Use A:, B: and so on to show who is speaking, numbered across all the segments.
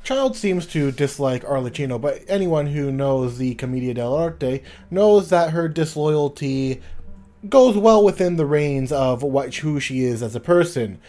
A: Child seems to dislike Arlecchino, but anyone who knows the Commedia dell'arte knows that her disloyalty goes well within the reins of who she is as a person.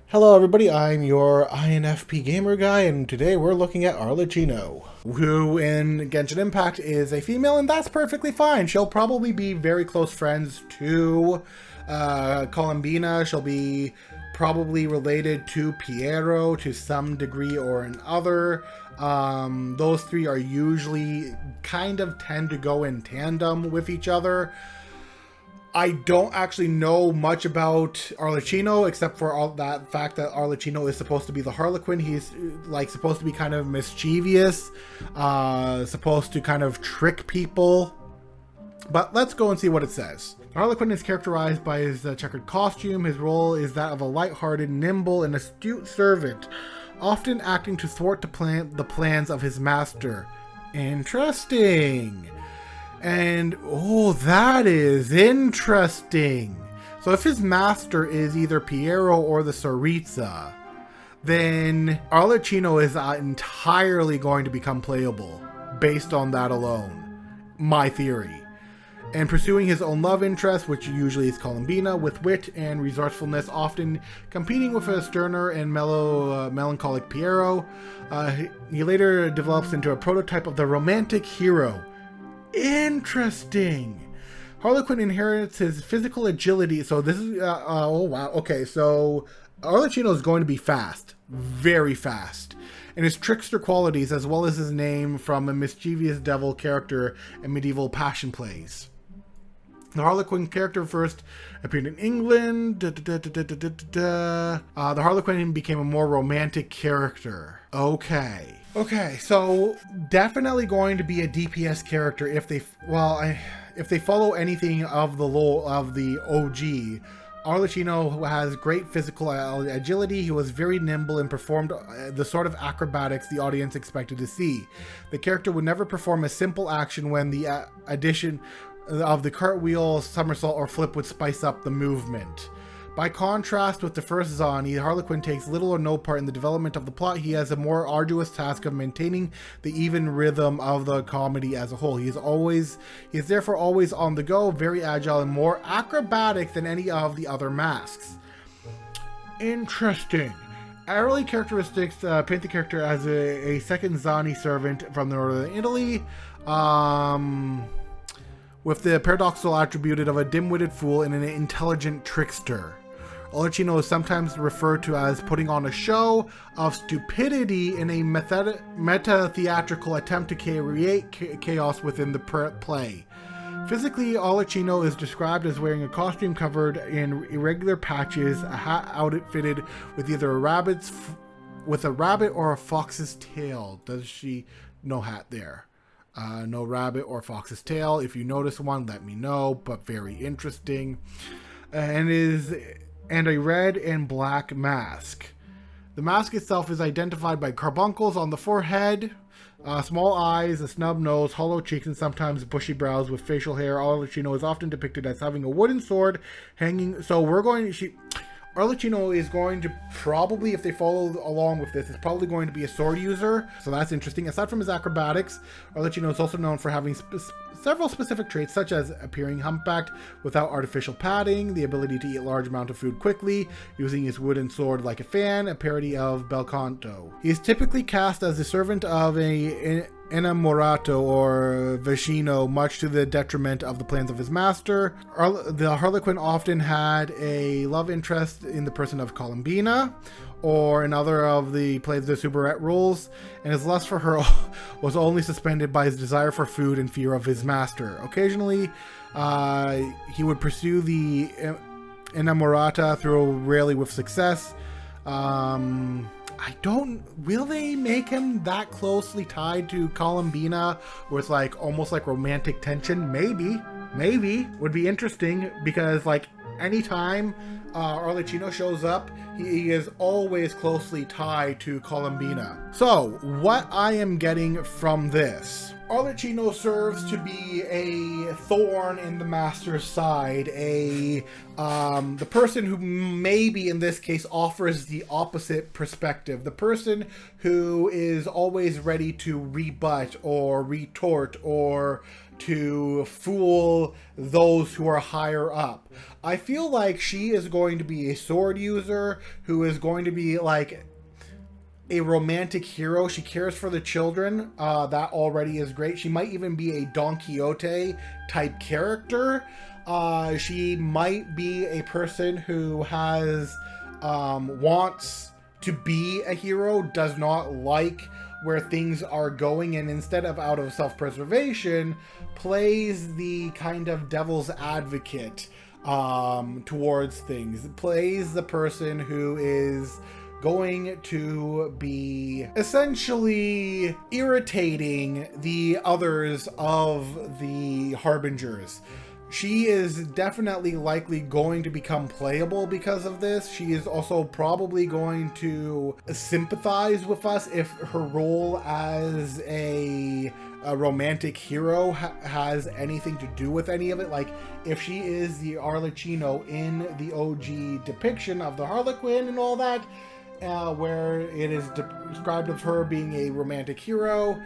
A: Hello everybody, I'm your INFP gamer guy, and today we're looking at Arlecchino, who in Genshin Impact is a female, and that's perfectly fine. She'll probably be very close friends to Columbina. She'll be probably related to Piero to some degree or another. Those three are usually kind of tend to go in tandem with each other. I don't actually know much about Arlecchino except for all that fact that Arlecchino is supposed to be the Harlequin. He's like supposed to be kind of mischievous, supposed to kind of trick people. But let's go and see what it says. Harlequin is characterized by his checkered costume. His role is that of a light-hearted, nimble, and astute servant, often acting to thwart the plans of his master. Interesting. And, oh, that is interesting. So if his master is either Piero or the Tsaritsa, then Arlecchino is entirely going to become playable based on that alone. My theory. And pursuing his own love interest, which usually is Columbina, with wit and resourcefulness, often competing with a sterner and melancholic Piero. He later develops into a prototype of the romantic hero. Interesting. Harlequin inherits his physical agility. So this is, oh wow, okay, so Arlecchino is going to be fast, very fast. And his trickster qualities, as well as his name from a mischievous devil character in medieval passion plays. The Harlequin character first appeared in England. The Harlequin became a more romantic character. Okay, so definitely going to be a DPS character if they, if they follow anything of the lore of the OG. Arlecchino has great physical agility. He was very nimble and performed the sort of acrobatics the audience expected to see. The character would never perform a simple action when the addition of the cartwheel, somersault, or flip would spice up the movement. By contrast with the first Zani, Harlequin takes little or no part in the development of the plot. He has a more arduous task of maintaining the even rhythm of the comedy as a whole. He is therefore always on the go, very agile, and more acrobatic than any of the other masks. Interesting. Early characteristics paint the character as a second Zani servant from the northern Italy, with the paradoxical attribute of a dim-witted fool and an intelligent trickster. Arlecchino is sometimes referred to as putting on a show of stupidity in a meta-theatrical attempt to create chaos within the play. Physically, Arlecchino is described as wearing a costume covered in irregular patches, a hat outfitted with either a rabbit or a fox's tail. Does she? No hat there. No rabbit or fox's tail. If you notice one, let me know, but very interesting. And a red and black mask. The mask itself is identified by carbuncles on the forehead, small eyes, a snub nose, hollow cheeks, and sometimes bushy brows with facial hair. Arlecchino is often depicted as having a wooden sword hanging. So Arlecchino is going to probably, if they follow along with this, is probably going to be a sword user. So that's interesting. Aside from his acrobatics, Arlecchino is also known for having several specific traits, such as appearing humpbacked without artificial padding, the ability to eat a large amount of food quickly, using his wooden sword like a fan, a parody of Bel Canto. He is typically cast as the servant of an innamorato or vicino, much to the detriment of the plans of his master. The Harlequin often had a love interest in the person of Columbina, or another of the plays the soubrette rules, and his lust for her was only suspended by his desire for food and fear of his master. Occasionally, he would pursue the innamorata, though rarely with success. Will they make him that closely tied to Columbina with like almost like romantic tension? Maybe would be interesting, because like anytime Arlecchino shows up, he is always closely tied to Columbina. So, what I am getting from this: Arlecchino serves to be a thorn in the master's side, the person who maybe in this case offers the opposite perspective, the person who is always ready to rebut or retort or to fool those who are higher up. I feel like she is going to be a sword user who is going to be like a romantic hero. She cares for the children. That already is great. She might even be a Don Quixote type character. She might be a person who has wants to be a hero, does not like where things are going, and instead of out of self-preservation, plays the kind of devil's advocate towards things. Plays the person who is going to be essentially irritating the others of the Harbingers. She is definitely likely going to become playable because of this. She is also probably going to sympathize with us if her role as a romantic hero has anything to do with any of it. Like, if she is the Arlecchino in the OG depiction of the Harlequin and all that, where it is described of her being a romantic hero,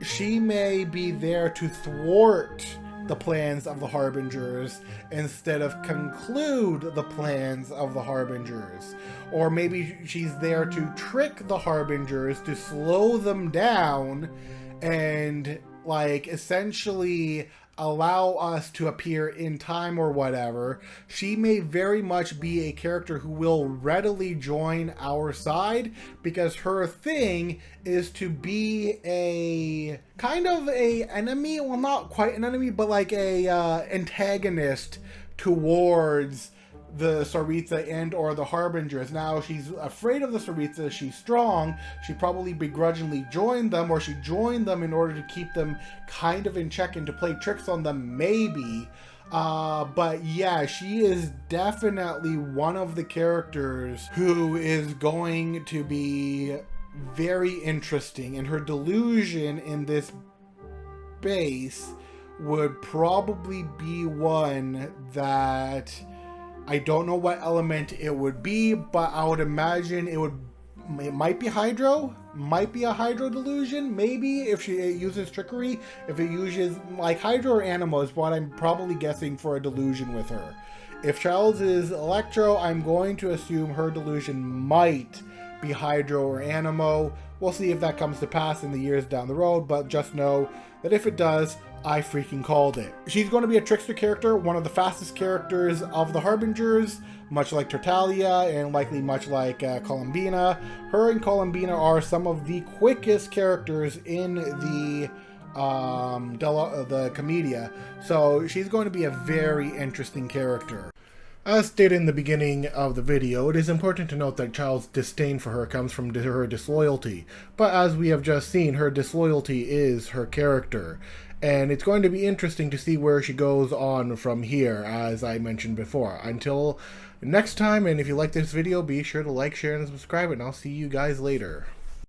A: she may be there to thwart the plans of the Harbingers instead of conclude the plans of the Harbingers. Or maybe she's there to trick the Harbingers to slow them down and like essentially allow us to appear in time or whatever. She may very much be a character who will readily join our side because her thing is to be a kind of a enemy, well, not quite an enemy, but like a antagonist towards the Tsaritsa and or the Harbingers. Now, she's afraid of the Tsaritsa, she's strong, she probably begrudgingly joined them, or she joined them in order to keep them kind of in check and to play tricks on them, maybe. But yeah, she is definitely one of the characters who is going to be very interesting, and her delusion in this base would probably be one that I don't know what element it would be, but I would imagine it might be Hydro, might be a Hydro delusion, maybe if she uses trickery, if it uses like Hydro or Animo is what I'm probably guessing for a delusion with her. If Childs is Electro, I'm going to assume her delusion might be Hydro or Animo. We'll see if that comes to pass in the years down the road, but just know that if it does, I freaking called it. She's going to be a trickster character, one of the fastest characters of the Harbingers, much like Tartaglia and likely much like Columbina. Her and Columbina are some of the quickest characters in the Commedia, so she's going to be a very interesting character. As stated in the beginning of the video, it is important to note that Child's disdain for her comes from her disloyalty, but as we have just seen, her disloyalty is her character, and it's going to be interesting to see where she goes on from here, as I mentioned before. Until next time, and if you like this video, be sure to like, share, and subscribe, and I'll see you guys later.